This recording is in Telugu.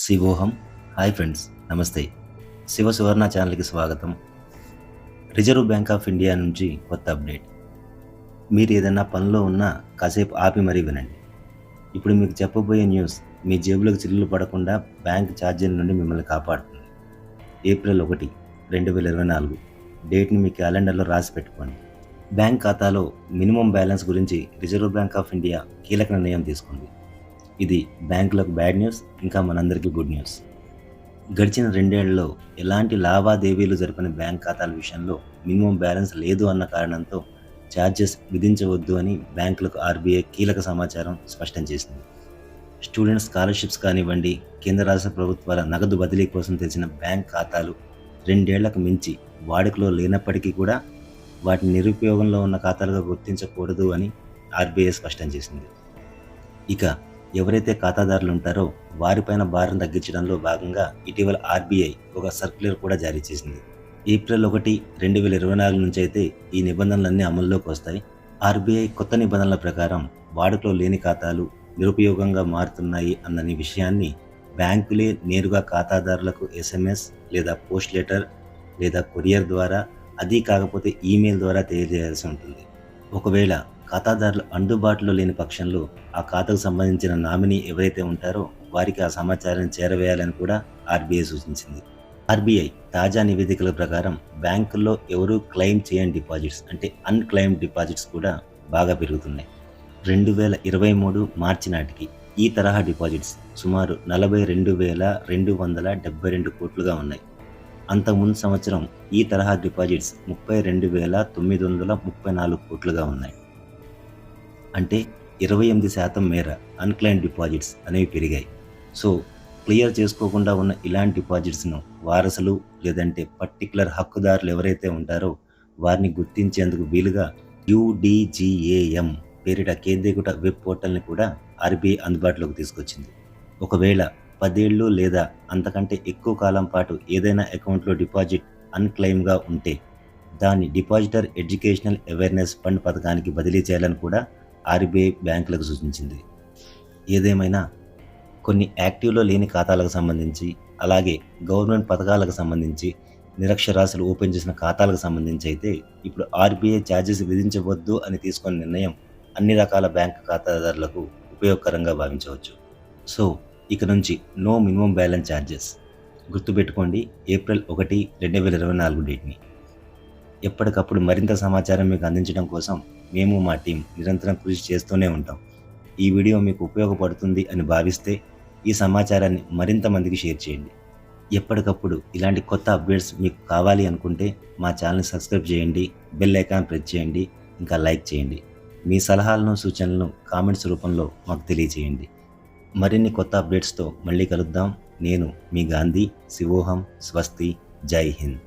శివోహం. హాయ్ ఫ్రెండ్స్, నమస్తే. శివ సువర్ణ ఛానల్కి స్వాగతం. రిజర్వ్ బ్యాంక్ ఆఫ్ ఇండియా నుంచి కొత్త అప్డేట్. మీరు ఏదైనా పనిలో ఉన్నా కాసేపు ఆపి మరీ వినండి. ఇప్పుడు మీకు చెప్పబోయే న్యూస్ మీ జేబులకు చిల్లులు పడకుండా బ్యాంక్ ఛార్జీల నుండి మిమ్మల్ని కాపాడుతుంది. ఏప్రిల్ 1, 2024 డేట్ని మీ క్యాలెండర్లో రాసి పెట్టుకోండి. బ్యాంక్ ఖాతాలో మినిమం బ్యాలెన్స్ గురించి రిజర్వ్ బ్యాంక్ ఆఫ్ ఇండియా కీలక నిర్ణయం తీసుకుంది. ఇది బ్యాంకులకు బ్యాడ్ న్యూస్, ఇంకా మనందరికీ గుడ్ న్యూస్. గడిచిన 2 ఏళ్లలో ఎలాంటి లావాదేవీలు జరపని బ్యాంక్ ఖాతాల విషయంలో మినిమం బ్యాలెన్స్ లేదు అన్న కారణంతో ఛార్జెస్ విధించవద్దు అని బ్యాంకులకు ఆర్బీఐ కీలక సమాచారం స్పష్టం చేసింది. స్టూడెంట్ స్కాలర్షిప్స్ కానివ్వండి, కేంద్ర రాష్ట్ర ప్రభుత్వాల నగదు బదిలీ కోసం తెచ్చిన బ్యాంక్ ఖాతాలు 2 ఏళ్లకు మించి వాడుకలో లేనప్పటికీ కూడా వాటిని నిరుపయోగంలో ఉన్న ఖాతాలుగా గుర్తించకూడదు అని ఆర్బీఐ స్పష్టం చేసింది. ఇక ఎవరైతే ఖాతాదారులు ఉంటారో వారిపైన భారం తగ్గించడంలో భాగంగా ఇటీవల ఆర్బీఐ ఒక సర్క్యులర్ కూడా జారీ చేసింది. ఏప్రిల్ 1, 2024 నుంచి అయితే ఈ నిబంధనలన్నీ అమల్లోకి వస్తాయి. ఆర్బీఐ కొత్త నిబంధనల ప్రకారం వాడుకలో లేని ఖాతాలు నిరుపయోగంగా మారుతున్నాయి అన్న విషయాన్ని బ్యాంకులే నేరుగా ఖాతాదారులకు ఎస్ఎంఎస్ లేదా పోస్ట్ లెటర్ లేదా కొరియర్ ద్వారా, అది కాకపోతే ఈమెయిల్ ద్వారా తెలియజేయాల్సి ఉంటుంది. ఒకవేళ ఖాతాదారులు అందుబాటులో లేని పక్షంలో ఆ ఖాతాకు సంబంధించిన నామినీ ఎవరైతే ఉంటారో వారికి ఆ సమాచారాన్ని చేరవేయాలని కూడా ఆర్బీఐ సూచించింది. ఆర్బీఐ తాజా నివేదికల ప్రకారం బ్యాంకుల్లో ఎవరూ క్లెయిమ్ చేయని డిపాజిట్స్, అంటే అన్క్లెయిమ్డ్ డిపాజిట్స్ కూడా బాగా పెరుగుతున్నాయి. 2023 మార్చి నాటికి ఈ తరహా డిపాజిట్స్ సుమారు 42,272 కోట్లుగా ఉన్నాయి. అంతకుముందు సంవత్సరం ఈ తరహా డిపాజిట్స్ 32,934 కోట్లుగా ఉన్నాయి. అంటే 28% మేర అన్క్లెయిమ్డ్ డిపాజిట్స్ అనేవి పెరిగాయి. సో క్లియర్ చేసుకోకుండా ఉన్న ఇలాంటి డిపాజిట్స్ను వారసులు లేదంటే పర్టికులర్ హక్కుదారులు ఎవరైతే ఉంటారో వారిని గుర్తించేందుకు వీలుగా యూడీజీఏఎం పేరిట కేంద్రీకృత వెబ్ పోర్టల్ని కూడా ఆర్బీఐ అందుబాటులోకి తీసుకొచ్చింది. ఒకవేళ 10 ఏళ్ళు లేదా అంతకంటే ఎక్కువ కాలం పాటు ఏదైనా అకౌంట్లో డిపాజిట్ అన్క్లెయిమ్గా ఉంటే దాన్ని డిపాజిటర్ ఎడ్యుకేషనల్ అవేర్నెస్ ఫండ్ పథకానికి బదిలీ చేయాలని కూడా ఆర్బీఐ బ్యాంకులకు సూచించింది. ఏదేమైనా కొన్ని యాక్టివ్లో లేని ఖాతాలకు సంబంధించి, అలాగే గవర్నమెంట్ పథకాలకు సంబంధించి, నిరక్షరాస్యులు ఓపెన్ చేసిన ఖాతాలకు సంబంధించి అయితే ఇప్పుడు ఆర్బీఐ ఛార్జెస్ విధించవద్దు అని తీసుకున్న నిర్ణయం అన్ని రకాల బ్యాంకు ఖాతాదారులకు ఉపయోగకరంగా భావించవచ్చు. సో ఇక నుంచి నో మినిమం బ్యాలెన్స్ ఛార్జెస్. గుర్తుపెట్టుకోండి, ఏప్రిల్ 1, 2024 డేట్ని. ఎప్పటికప్పుడు మరింత సమాచారం మీకు అందించడం కోసం మేము మా టీం నిరంతరం కృషి చేస్తూనే ఉంటాం. ఈ వీడియో మీకు ఉపయోగపడుతుంది అని భావిస్తే ఈ సమాచారాన్ని మరింత మందికి షేర్ చేయండి. ఎప్పటికప్పుడు ఇలాంటి కొత్త అప్డేట్స్ మీకు కావాలి అనుకుంటే మా ఛానల్ని సబ్స్క్రైబ్ చేయండి, బెల్ ఐకాన్ ప్రెస్ చేయండి, ఇంకా లైక్ చేయండి. మీ సలహాలను, సూచనలను కామెంట్స్ రూపంలో మాకు తెలియజేయండి. మరిన్ని కొత్త అప్డేట్స్తో మళ్ళీ కలుద్దాం. నేను మీ గాంధీ. శివోహం. స్వస్తి. జై హింద్.